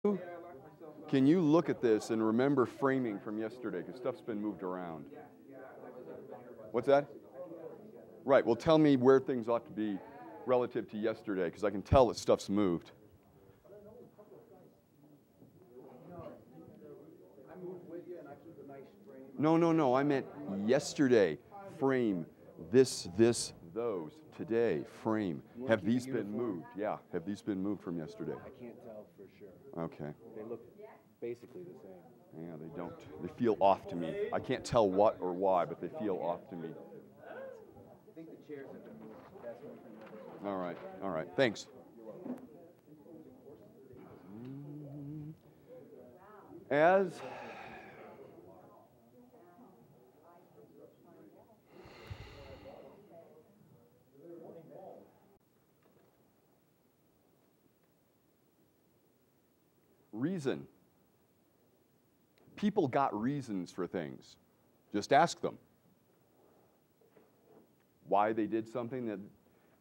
Can you look at this and remember framing from yesterday? Because stuff's been moved around. What's that? Right, well tell me where things ought to be relative to yesterday, because I can tell that stuff's moved. No, I meant yesterday, frame, this, those, today, frame. Have these been moved? Yeah, have these been moved from yesterday? I can't tell for sure. Okay. They look basically the same. Yeah, they don't. They feel off to me. I can't tell what or why, but they feel off to me. I think the chairs have been moved. That's one thing. All right, thanks. As reason. People got reasons for things. Just ask them why they did something. That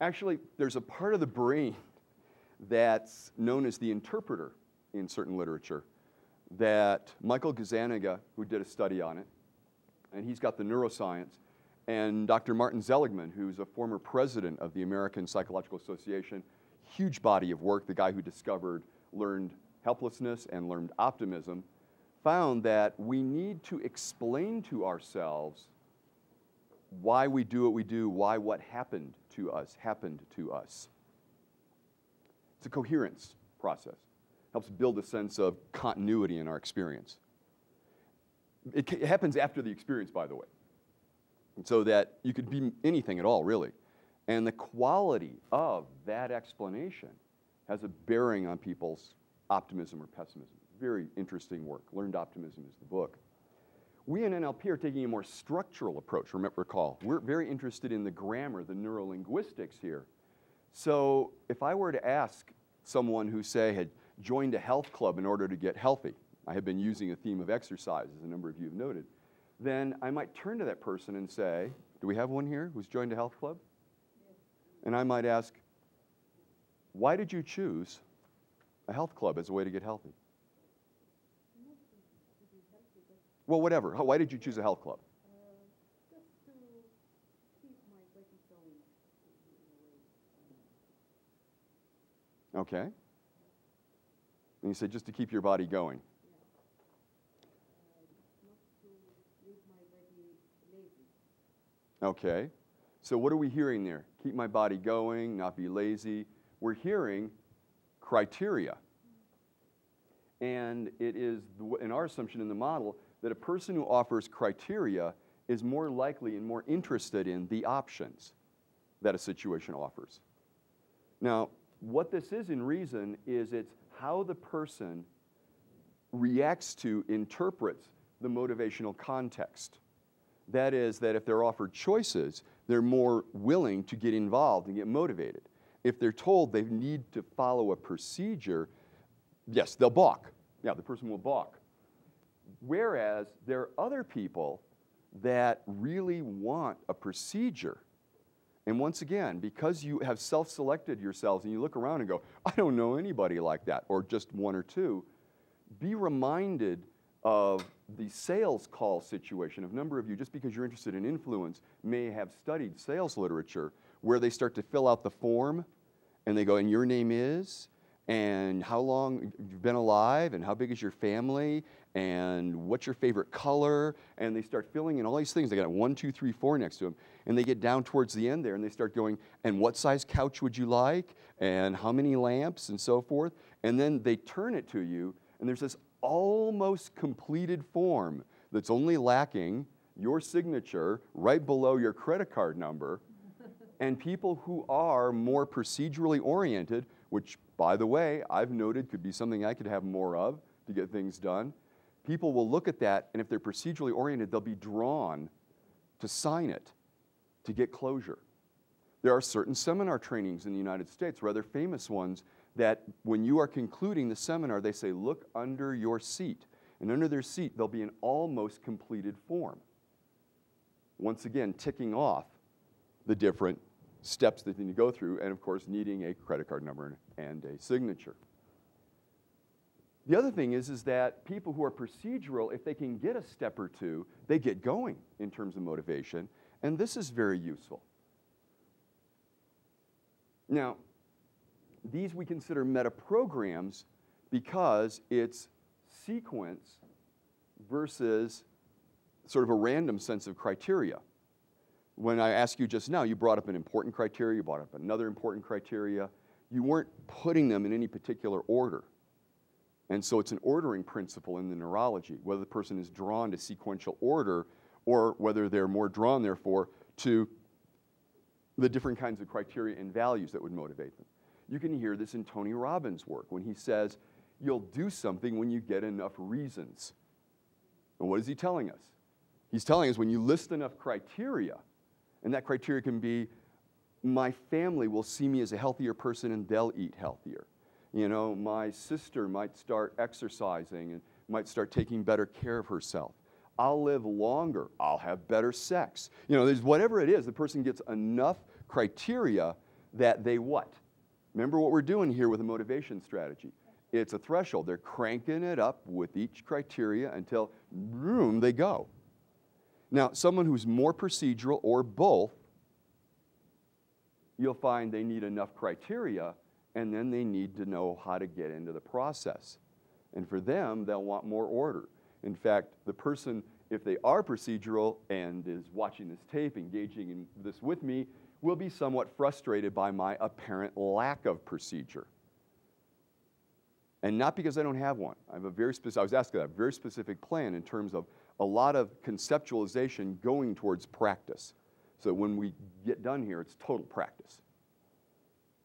actually, there's a part of the brain that's known as the interpreter in certain literature that Michael Gazzaniga, who did a study on it, and he's got the neuroscience, and Dr. Martin Seligman, who's a former president of the American Psychological Association, huge body of work, the guy who discovered learned helplessness and learned optimism, found that we need to explain to ourselves why we do what we do, why what happened to us. It's a coherence process. Helps build a sense of continuity in our experience. It happens after the experience, by the way, so that you could be anything at all, really. And the quality of that explanation has a bearing on people's optimism or pessimism. Very interesting work. Learned Optimism is the book. We in NLP are taking a more structural approach, recall. We're very interested in the grammar, the neurolinguistics here. So if I were to ask someone who, say, had joined a health club in order to get healthy, I have been using a theme of exercise, as a number of you have noted, then I might turn to that person and say, do we have one here who's joined a health club? And I might ask, why did you choose a health club as a way to get healthy? Well, whatever. Why did you choose a health club? Just to keep my body going. Okay. And you said just to keep your body going. Not to leave my body lazy. Okay. So what are we hearing there? Keep my body going, not be lazy. We're hearing criteria. And it is, in our assumption in the model, that a person who offers criteria is more likely and more interested in the options that a situation offers. Now, what this is in reason is it's how the person reacts to, interprets the motivational context. That is, that if they're offered choices, they're more willing to get involved and get motivated. If they're told they need to follow a procedure, yes, they'll balk. Yeah, the person will balk. Whereas there are other people that really want a procedure. And once again, because you have self-selected yourselves and you look around and go, I don't know anybody like that, or just one or two, be reminded of the sales call situation. A number of you, just because you're interested in influence, may have studied sales literature where they start to fill out the form and they go, and your name is, and how long you've been alive, and how big is your family, and what's your favorite color, and they start filling in all these things. They got 1, 2, 3, 4 next to them, and they get down towards the end there, and they start going, and what size couch would you like, and how many lamps, and so forth, and then they turn it to you, and there's this almost completed form that's only lacking your signature right below your credit card number, and people who are more procedurally oriented, which, by the way, I've noted could be something I could have more of to get things done. People will look at that, and if they're procedurally oriented, they'll be drawn to sign it, to get closure. There are certain seminar trainings in the United States, rather famous ones, that when you are concluding the seminar, they say, look under your seat. And under their seat, there'll be an almost completed form. Once again, ticking off the different steps that you need to go through, and of course, needing a credit card number and a signature. The other thing is that people who are procedural, if they can get a step or two, they get going in terms of motivation, and this is very useful. Now, these we consider meta-programs because it's sequence versus sort of a random sense of criteria. When I asked you just now, you brought up an important criteria, you brought up another important criteria. You weren't putting them in any particular order. And so it's an ordering principle in the neurology, whether the person is drawn to sequential order or whether they're more drawn, therefore, to the different kinds of criteria and values that would motivate them. You can hear this in Tony Robbins' work when he says, you'll do something when you get enough reasons. And what is he telling us? He's telling us when you list enough criteria, and that criteria can be, my family will see me as a healthier person and they'll eat healthier. You know, my sister might start exercising and might start taking better care of herself. I'll live longer. I'll have better sex. You know, there's whatever it is, the person gets enough criteria that they what? Remember what we're doing here with a motivation strategy. It's a threshold. They're cranking it up with each criteria until, boom, they go. Now, someone who's more procedural or both, you'll find they need enough criteria, and then they need to know how to get into the process. And for them, they'll want more order. In fact, the person, if they are procedural and is watching this tape, engaging in this with me, will be somewhat frustrated by my apparent lack of procedure. And not because I don't have one. I have a very specific, I was asked that, a very specific plan in terms of a lot of conceptualization going towards practice. So when we get done here, it's total practice.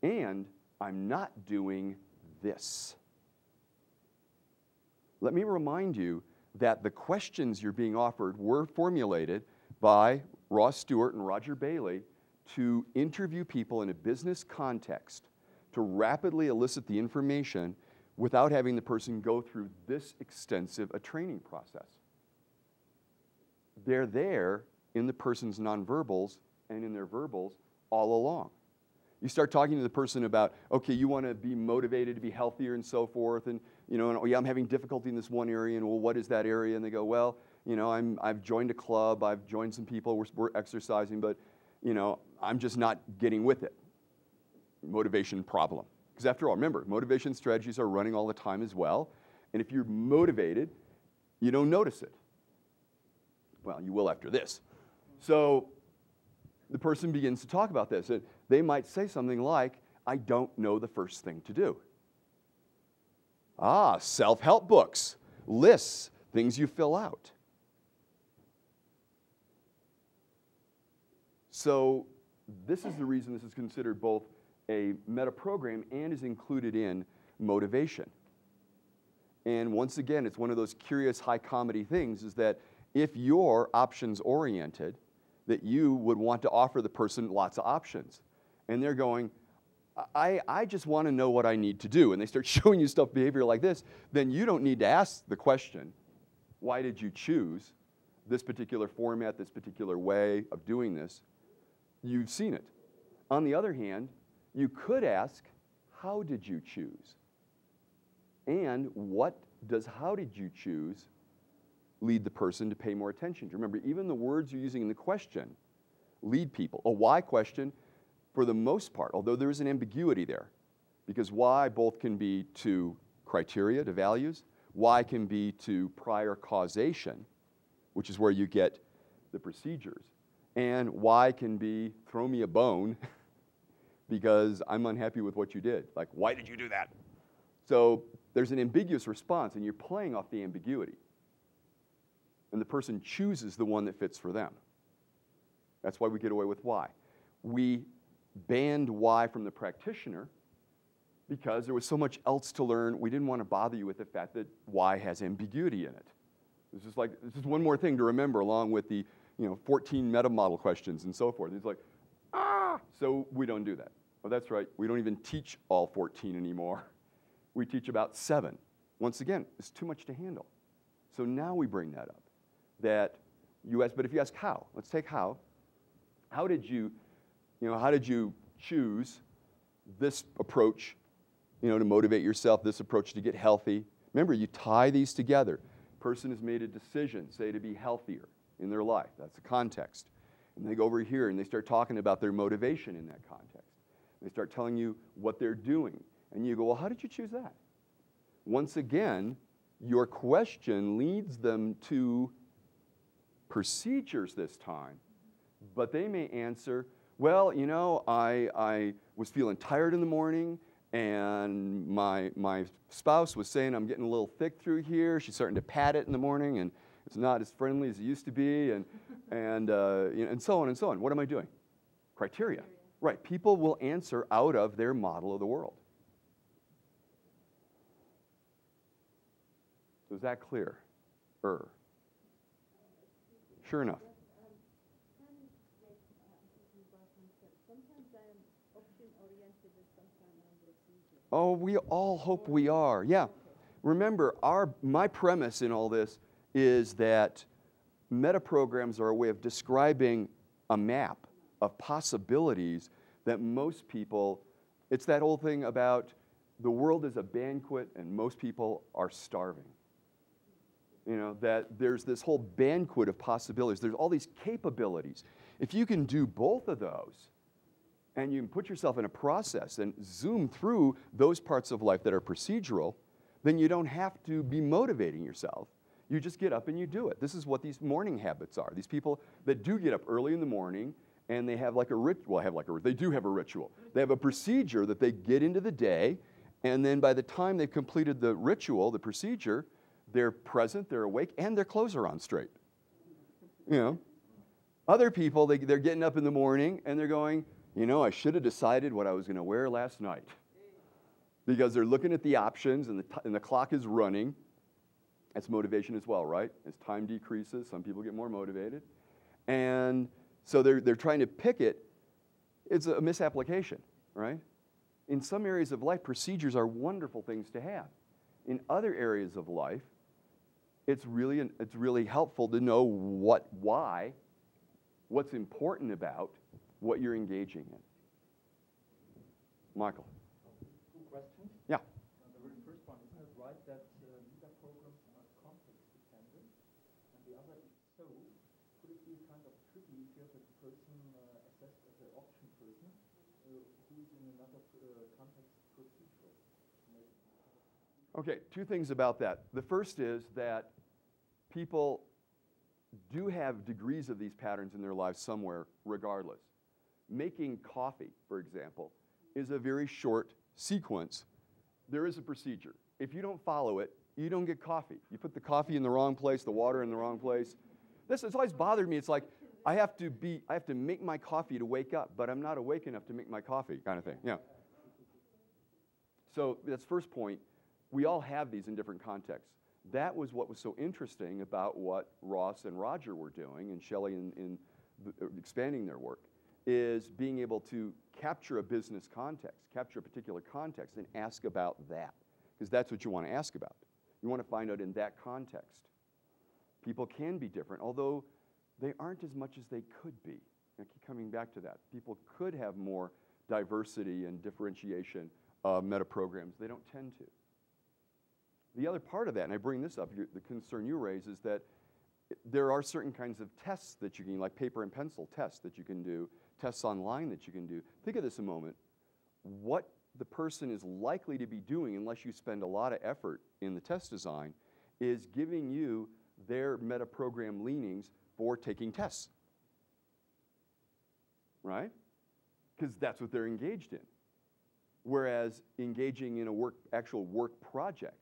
And I'm not doing this. Let me remind you that the questions you're being offered were formulated by Ross Stewart and Roger Bailey to interview people in a business context to rapidly elicit the information without having the person go through this extensive a training process. They're there in the person's nonverbals and in their verbals all along. You start talking to the person about, okay, you want to be motivated to be healthier and so forth, and you know, and, oh yeah, I'm having difficulty in this one area, and well, what is that area? And they go, well, you know, I've joined a club, I've joined some people, we're exercising, but you know, I'm just not getting with it. Motivation problem. Because after all, remember, motivation strategies are running all the time as well, and if you're motivated, you don't notice it. Well, you will after this. So the person begins to talk about this, and they might say something like, I don't know the first thing to do. Ah, self-help books, lists, things you fill out. So this is the reason this is considered both a meta-program and is included in motivation. And once again, it's one of those curious high comedy things is that if you're options-oriented, that you would want to offer the person lots of options. And they're going, I just want to know what I need to do. And they start showing you stuff, behavior like this, then you don't need to ask the question, why did you choose this particular format, this particular way of doing this? You've seen it. On the other hand, you could ask, how did you choose? And what does how did you choose lead the person to pay more attention to? Remember, even the words you're using in the question lead people. A why question, for the most part, although there is an ambiguity there, because why both can be to criteria, to values, why can be to prior causation, which is where you get the procedures, and why can be throw me a bone because I'm unhappy with what you did. Like, why did you do that? So there's an ambiguous response, and you're playing off the ambiguity. And the person chooses the one that fits for them. That's why we get away with why. We banned why from the practitioner because there was so much else to learn. We didn't want to bother you with the fact that why has ambiguity in it. This is one more thing to remember along with the 14 meta-model questions and so forth. It's like, so we don't do that. Oh, that's right. We don't even teach all 14 anymore. We teach about 7. Once again, it's too much to handle. So now we bring that up. That you ask, but if you ask how, let's take how. How did you choose this approach, to motivate yourself, this approach to get healthy? Remember, you tie these together. Person has made a decision, say, to be healthier in their life. That's the context. And they go over here and they start talking about their motivation in that context. They start telling you what they're doing. And you go, well, how did you choose that? Once again, your question leads them to procedures this time, but they may answer, well, you know, I was feeling tired in the morning, and my spouse was saying I'm getting a little thick through here. She's starting to pat it in the morning, and it's not as friendly as it used to be, and you know, and so on and so on. What am I doing? Criteria. Right. People will answer out of their model of the world. So is that clear? Sure enough. Oh, we all hope we are. Yeah. Remember, my premise in all this is that metaprograms are a way of describing a map of possibilities that most people, it's that whole thing about the world is a banquet and most people are starving. You know, that there's this whole banquet of possibilities. There's all these capabilities. If you can do both of those, and you can put yourself in a process and zoom through those parts of life that are procedural, then you don't have to be motivating yourself. You just get up and you do it. This is what these morning habits are. These people that do get up early in the morning and they have like a ritual, they do have a ritual. They have a procedure that they get into the day, and then by the time they've completed the ritual, the procedure, they're present, they're awake, and their clothes are on straight. You know? Other people, they're getting up in the morning and they're going, you know, I should have decided what I was going to wear last night. Because they're looking at the options and the clock is running. That's motivation as well, right? As time decreases, some people get more motivated. And so they're trying to pick it. It's a misapplication, right? In some areas of life, procedures are wonderful things to have. In other areas of life, it's really helpful to know why, what's important about what you're engaging in. Michael. Two questions. Yeah. The very first one, isn't it right that leader programs are context dependent? And the other, if so, could it be kind of tricky if you have a person assessed as an option person who is in another context procedural? Okay, two things about that. The first is that people do have degrees of these patterns in their lives somewhere regardless. Making coffee, for example, is a very short sequence. There is a procedure. If you don't follow it, you don't get coffee. You put the coffee in the wrong place, the water in the wrong place. This has always bothered me. It's like I have to make my coffee to wake up, but I'm not awake enough to make my coffee, kind of thing. Yeah. So that's first point. We all have these in different contexts. That was what was so interesting about what Ross and Roger were doing, and Shelley in expanding their work, is being able to capture a business context, capture a particular context, and ask about that. Because that's what you want to ask about. You want to find out in that context. People can be different, although they aren't as much as they could be. I keep coming back to that. People could have more diversity and differentiation of metaprograms. They don't tend to. The other part of that, and I bring this up, the concern you raise, is that there are certain kinds of tests that you can, like paper and pencil tests that you can do, tests online that you can do. Think of this a moment. What the person is likely to be doing, unless you spend a lot of effort in the test design, is giving you their metaprogram leanings for taking tests. Right? Because that's what they're engaged in. Whereas engaging in a actual work project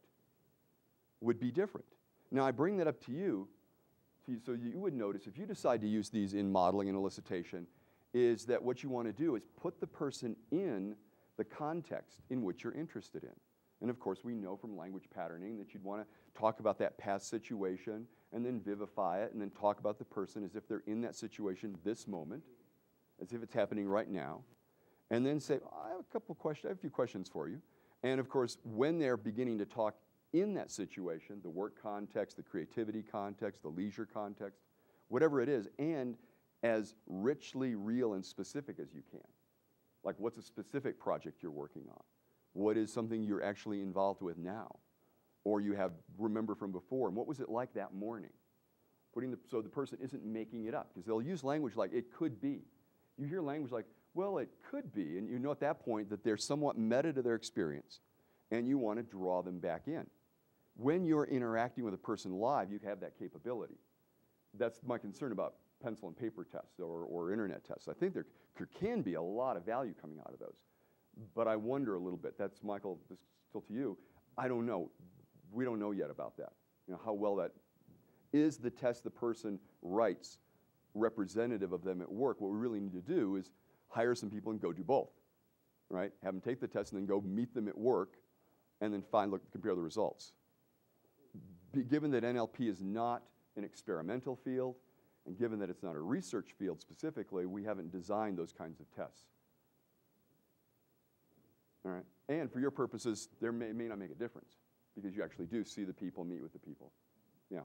would be different. Now, I bring that up to you so you would notice, if you decide to use these in modeling and elicitation, is that what you want to do is put the person in the context in which you're interested in. And of course, we know from language patterning that you'd want to talk about that past situation and then vivify it and then talk about the person as if they're in that situation this moment, as if it's happening right now. And then say, I have a few questions for you. And of course, when they're beginning to talk in that situation, the work context, the creativity context, the leisure context, whatever it is, and as richly real and specific as you can. Like, what's a specific project you're working on? What is something you're actually involved with now? or you have remember from before, and what was it like that morning? So the person isn't making it up, because they'll use language like it could be. You hear language like, well, it could be, and you know at that point that they're somewhat meta to their experience, and you want to draw them back in. When you're interacting with a person live, you have that capability. That's my concern about pencil and paper tests or internet tests. I think there can be a lot of value coming out of those. But I wonder a little bit. That's, Michael, this is still to you. I don't know. We don't know yet about that. You know, how well that is the test the person writes representative of them at work. What we really need to do is hire some people and go do both, right? Have them take the test and then go meet them at work and then compare the results. Given that NLP is not an experimental field, and given that it's not a research field specifically, we haven't designed those kinds of tests. All right? And for your purposes, there may not make a difference, because you actually do see the people, meet with the people. Yeah.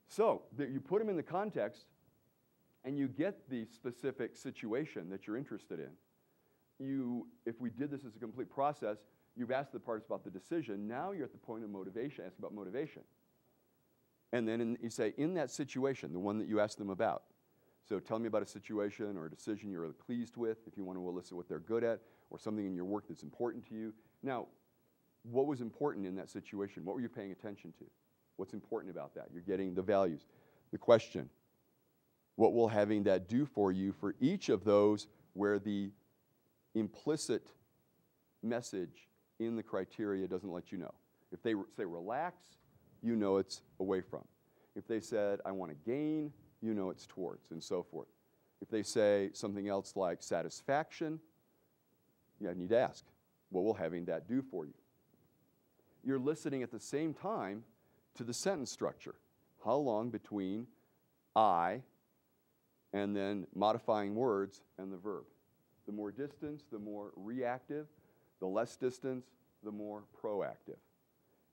So you put them in the context, and you get the specific situation that you're interested in. If we did this as a complete process, you've asked the parts about the decision. Now you're at the point of motivation, asking about motivation. And then you say, in that situation, the one that you asked them about. So tell me about a situation or a decision you're really pleased with, if you want to elicit what they're good at, or something in your work that's important to you. Now, what was important in that situation? What were you paying attention to? What's important about that? You're getting the values. The question, what will having that do for you for each of those where the implicit message in the criteria doesn't let you know? If they say relax, you know it's away from. If they said, I want to gain, you know it's towards, and so forth. If they say something else like satisfaction, you need to ask, what will having that do for you? You're listening at the same time to the sentence structure. How long between I and then modifying words and the verb? The more distance, the more reactive. The less distance, the more proactive.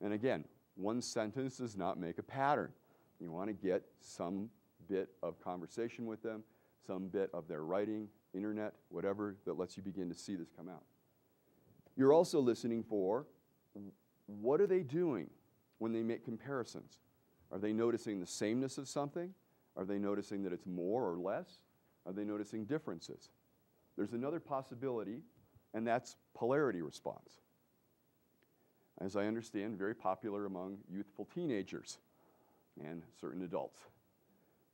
And again, one sentence does not make a pattern. You want to get some bit of conversation with them, some bit of their writing, internet, whatever, that lets you begin to see this come out. You're also listening for, what are they doing when they make comparisons? Are they noticing the sameness of something? Are they noticing that it's more or less? Are they noticing differences? There's another possibility, and that's polarity response. As I understand, very popular among youthful teenagers and certain adults.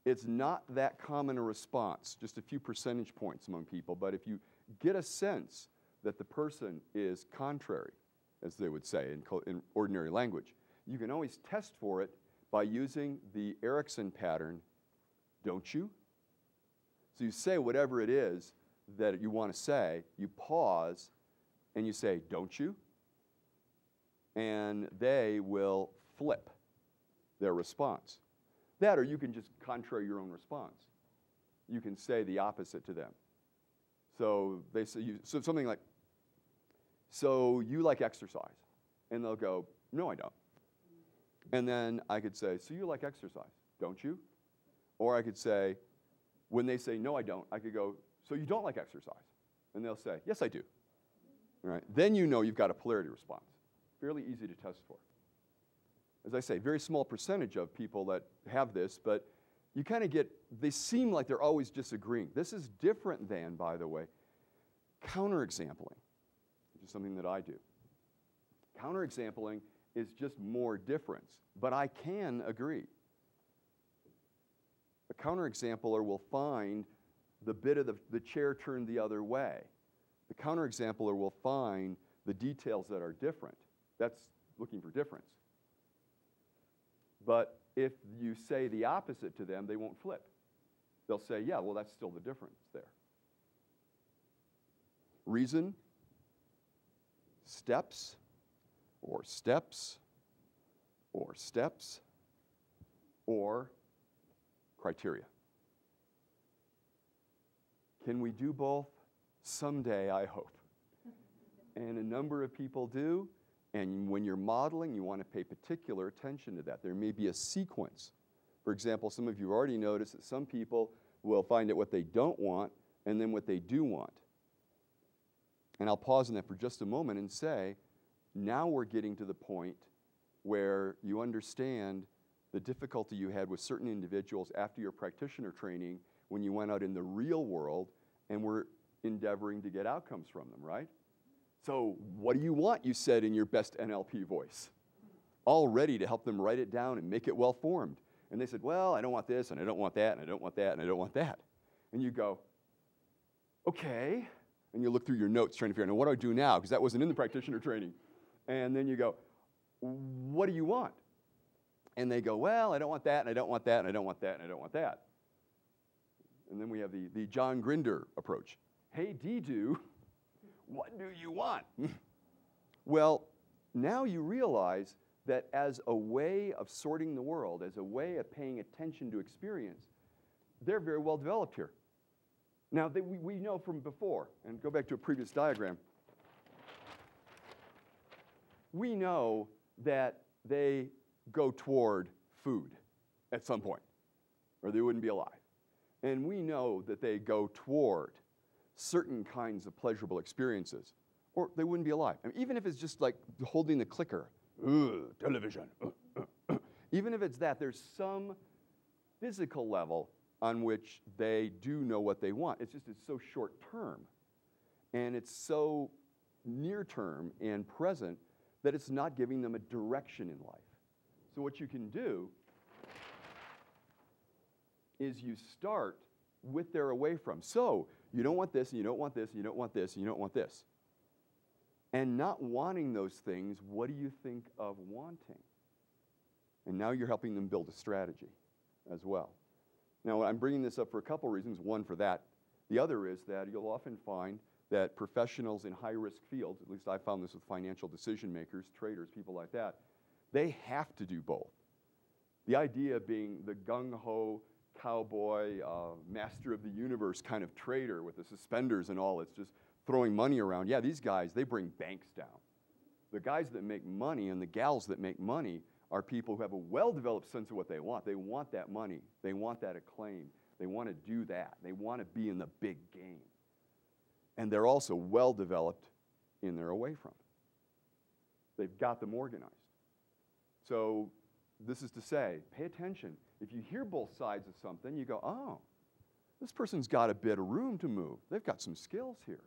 It's not that common a response, just a few percentage points among people, but if you get a sense that the person is contrary, as they would say in ordinary language, you can always test for it by using the Erickson pattern, don't you? So you say whatever it is that you want to say, you pause, and you say, don't you? And they will flip their response. That, or you can just contrary your own response. You can say the opposite to them. So they say, so something like, so you like exercise? And they'll go, no, I don't. And then I could say, so you like exercise, don't you? Or I could say, when they say, no, I don't, I could go, so you don't like exercise? And they'll say, yes, I do. All right. Then you know you've got a polarity response. Fairly easy to test for. As I say, very small percentage of people that have this, but you kind of get, they seem like they're always disagreeing. This is different than, by the way, counterexampling, which is something that I do. Counterexampling is just more difference, but I can agree. A counterexampler will find the bit of the chair turned the other way. The counterexampler will find the details that are different. That's looking for difference. But if you say the opposite to them, they won't flip. They'll say, yeah, well, that's still the difference there. Reason, steps, or steps, or steps, or criteria. Can we do both? Someday, I hope. And a number of people do. And when you're modeling, you want to pay particular attention to that. There may be a sequence. For example, some of you have already noticed that some people will find out what they don't want and then what they do want. And I'll pause on that for just a moment and say, now we're getting to the point where you understand the difficulty you had with certain individuals after your practitioner training when you went out in the real world and were endeavoring to get outcomes from them, right? So what do you want, you said in your best NLP voice, all ready to help them write it down and make it well-formed. And they said, well, I don't want this, and I don't want that, and I don't want that, and I don't want that. And you go, okay. And you look through your notes trying to figure out, now, what do I do now? Because that wasn't in the practitioner training. And then you go, what do you want? And they go, well, I don't want that, and I don't want that, and I don't want that, and I don't want that. And then we have the John Grinder approach. Hey, Dedu, what do you want? Well, now you realize that as a way of sorting the world, as a way of paying attention to experience, they're very well developed here. Now, we know from before, and go back to a previous diagram, we know that they go toward food at some point, or they wouldn't be alive. And we know that they go toward certain kinds of pleasurable experiences, or they wouldn't be alive. I mean, even if it's just like holding the clicker, television, even if it's that, there's some physical level on which they do know what they want. It's just it's so short term, and it's so near term and present that it's not giving them a direction in life. So what you can do is you start with their away from. So you don't want this, and you don't want this, and you don't want this, and you don't want this. And not wanting those things, what do you think of wanting? And now you're helping them build a strategy as well. Now, I'm bringing this up for a couple reasons. One, for that. The other is that you'll often find that professionals in high-risk fields, at least I found this with financial decision makers, traders, people like that, they have to do both. The idea being the gung-ho cowboy, master of the universe kind of trader with the suspenders and all, it's just throwing money around. Yeah, these guys, they bring banks down. The guys that make money and the gals that make money are people who have a well-developed sense of what they want. They want that money. They want that acclaim. They want to do that. They want to be in the big game. And they're also well-developed in their away from. They've got them organized. So this is to say, pay attention. If you hear both sides of something, you go, oh, this person's got a bit of room to move. They've got some skills here.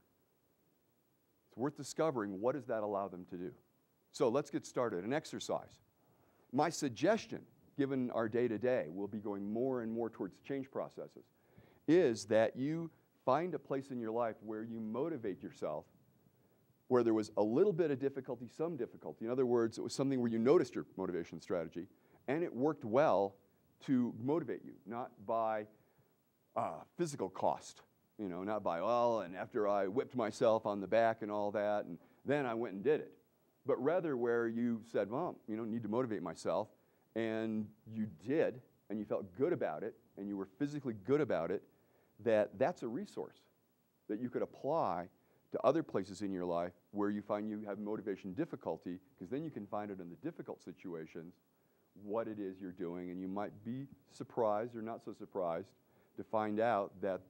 It's worth discovering what does that allow them to do. So let's get started. An exercise. My suggestion, given our day-to-day, we'll be going more and more towards change processes, is that you find a place in your life where you motivate yourself, where there was a little bit of difficulty, some difficulty. In other words, it was something where you noticed your motivation strategy, and it worked well to motivate you, not by physical cost, not by, well, and after I whipped myself on the back and all that, and then I went and did it. But rather where you said, well, need to motivate myself, and you did, and you felt good about it, and you were physically good about it, that's a resource that you could apply to other places in your life where you find you have motivation difficulty, because then you can find it in the difficult situations what it is you're doing, and you might be surprised or not so surprised to find out that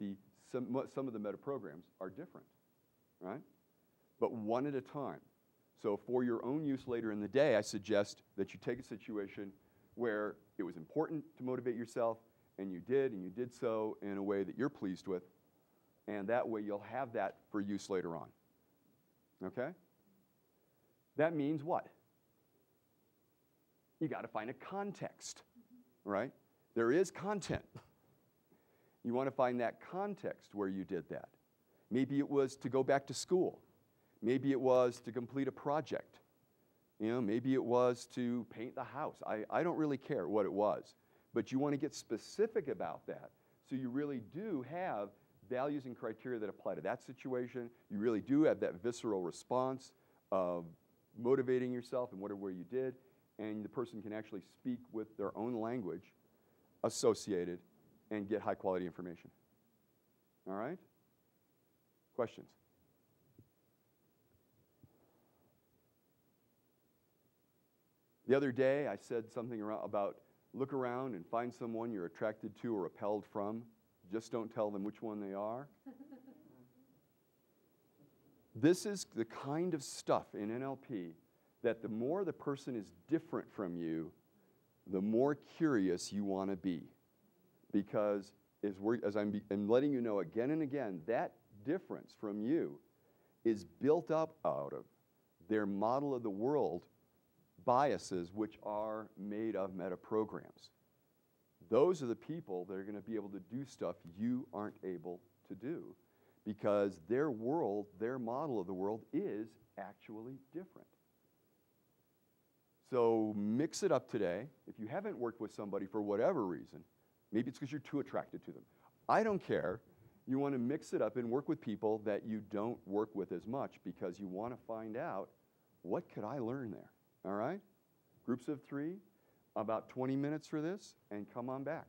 some of the meta programs are different, right? But one at a time. So for your own use later in the day, I suggest that you take a situation where it was important to motivate yourself, and you did so in a way that you're pleased with, and that way you'll have that for use later on. Okay? That means what? You got to find a context, right? There is content. You want to find that context where you did that. Maybe it was to go back to school. Maybe it was to complete a project. Maybe it was to paint the house. I don't really care what it was. But you want to get specific about that so you really do have values and criteria that apply to that situation. You really do have that visceral response of motivating yourself and whatever you did, and the person can actually speak with their own language associated and get high-quality information. All right? Questions? The other day, I said something about look around and find someone you're attracted to or repelled from. Just don't tell them which one they are. This is the kind of stuff in NLP that the more the person is different from you, the more curious you want to be. Because as I'm letting you know again and again, that difference from you is built up out of their model of the world biases, which are made of meta-programs. Those are the people that are going to be able to do stuff you aren't able to do because their world, their model of the world is actually different. So mix it up today. If you haven't worked with somebody for whatever reason, maybe it's because you're too attracted to them. I don't care. You want to mix it up and work with people that you don't work with as much because you want to find out, what could I learn there? All right? Groups of 3, about 20 minutes for this, and come on back.